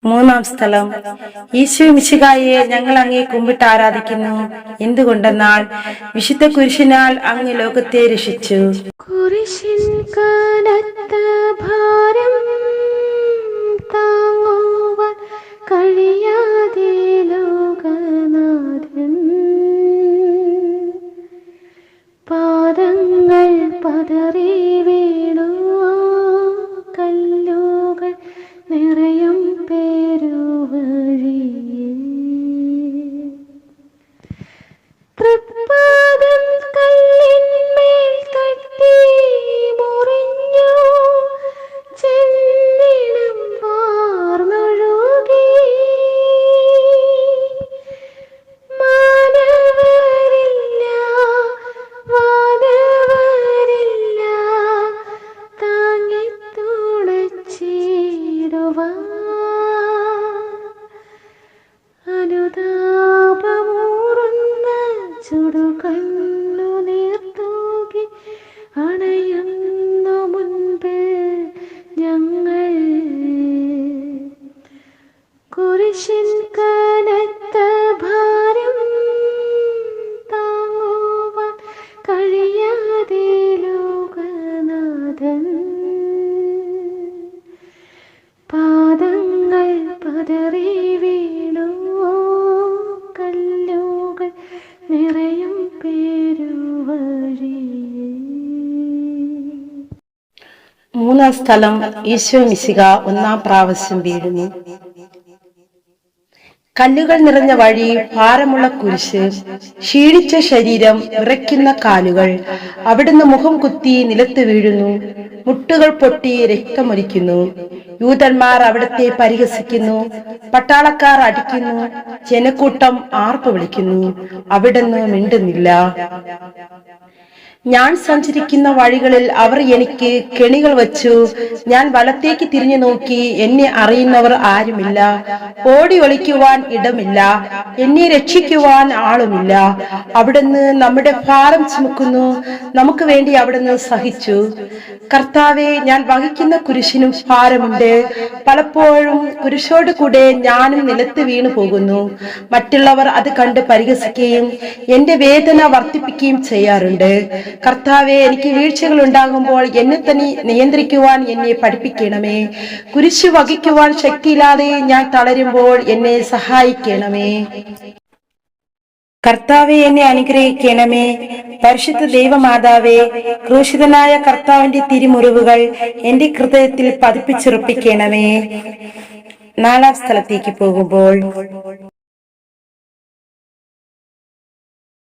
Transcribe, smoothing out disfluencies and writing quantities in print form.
മൂന്നാം സ്ഥലം, ഈശോ മിശിഹായെ ഞങ്ങൾ അങ്ങേ കുമ്പിട്ട് ആരാധിക്കുന്നു. എന്തുകൊണ്ടെന്നാൽ വിശുദ്ധ കുരിശിനാൽ അങ്ങ് ലോകത്തെ രക്ഷിച്ചു. കുരിശിൻ കനത്ത ഭാരം താങ്ങുവാൻ കഴിയാതെ ലോകനാഥൻ പാദങ്ങൾ പതറി വീണു. കല്ലുകൾ നിറയും പേരുവഴിയിൽ തൃപ്പാദം കല്ലിന്മേൽ തട്ടി മുറിഞ്ഞു. ചെന്നിടം വാർന്നൊഴുകി. മാനവരില്ല വാനവരില്ല താങ്ങി തുണച്ചിടുവാൻ. അനുതാപമൂറുന്ന ചുടുകണ്ണു നീർത്തൂകി അണയുന്നു മുൻപ് ഞങ്ങൾ. കുരിശിൻ കനത്ത ഭാരം താങ്ങുവാൻ കഴിയാതെ ലോകനാഥൻ പാദങ്ങൾ പതറി വീണു. കല്ലുകൾ നിറയും പേരുവഴിയിൽ. മൂന്നാം സ്ഥലം, ഈശോ മിശിഹാ ഒന്നാം പ്രാവശ്യം വീഴുന്നു. കല്ലുകൾ നിറഞ്ഞ വഴി, ഭാരമുള്ള കുരിശ്, ക്ഷീണിച്ച ശരീരം, വിറയ്ക്കുന്ന കാലുകൾ. അവിടുന്ന് മുഖം കുത്തി നിലത്ത് വീഴുന്നു. മുട്ടുകൾ പൊട്ടി രക്തമൊലിക്കുന്നു. യൂതന്മാർ അവിടത്തെ പരിഹസിക്കുന്നു. പട്ടാളക്കാർ അടിക്കുന്നു. ജനക്കൂട്ടം ആർപ്പ് വിളിക്കുന്നു. അവിടുന്ന് മിണ്ടുന്നില്ല. ഞാൻ സഞ്ചരിക്കുന്ന വഴികളിൽ അവർ എനിക്ക് കെണികൾ വച്ചു. ഞാൻ വലത്തേക്ക് തിരിഞ്ഞു നോക്കി. എന്നെ അറിയുന്നവർ ആരുമില്ല. ഓടി ഒളിക്കുവാൻ ഇടമില്ല. എന്നെ രക്ഷിക്കുവാൻ ആളുമില്ല. അവിടുന്ന് നമ്മുടെ ഭാരം ചുമക്കുന്നു. നമുക്ക് വേണ്ടി അവിടുന്ന് സഹിച്ചു. കർത്താവെ, ഞാൻ വഹിക്കുന്ന കുരിശിനും ഭാരമുണ്ട്. പലപ്പോഴും കുരിശോട് കൂടെ ഞാനും നിലത്ത് വീണു പോകുന്നു. മറ്റുള്ളവർ അത് കണ്ട് പരിഹസിക്കുകയും എന്റെ വേദന വർദ്ധിപ്പിക്കുകയും ചെയ്യാറുണ്ട്. കർത്താവെ, എനിക്ക് വീഴ്ചകൾ ഉണ്ടാകുമ്പോൾ എന്നെ തന്നെ നിയന്ത്രിക്കുവാൻ എന്നെ പഠിപ്പിക്കണമേ. കുരിശ് വഹിക്കുവാൻ ശക്തിയില്ലാതെ ഞാൻ തളരുമ്പോൾ എന്നെ സഹായിക്കണമേ. കർത്താവെ, എന്നെ അനുഗ്രഹിക്കണമേ. പരിശുദ്ധ ദൈവമാതാവേ, ക്രൂശിതനായ കർത്താവിന്റെ തിരുമുറിവുകൾ എന്റെ ഹൃദയത്തിൽ പതിപ്പിച്ചുറപ്പിക്കണമേ. നാലാം സ്ഥലത്തേക്ക് പോകുമ്പോൾ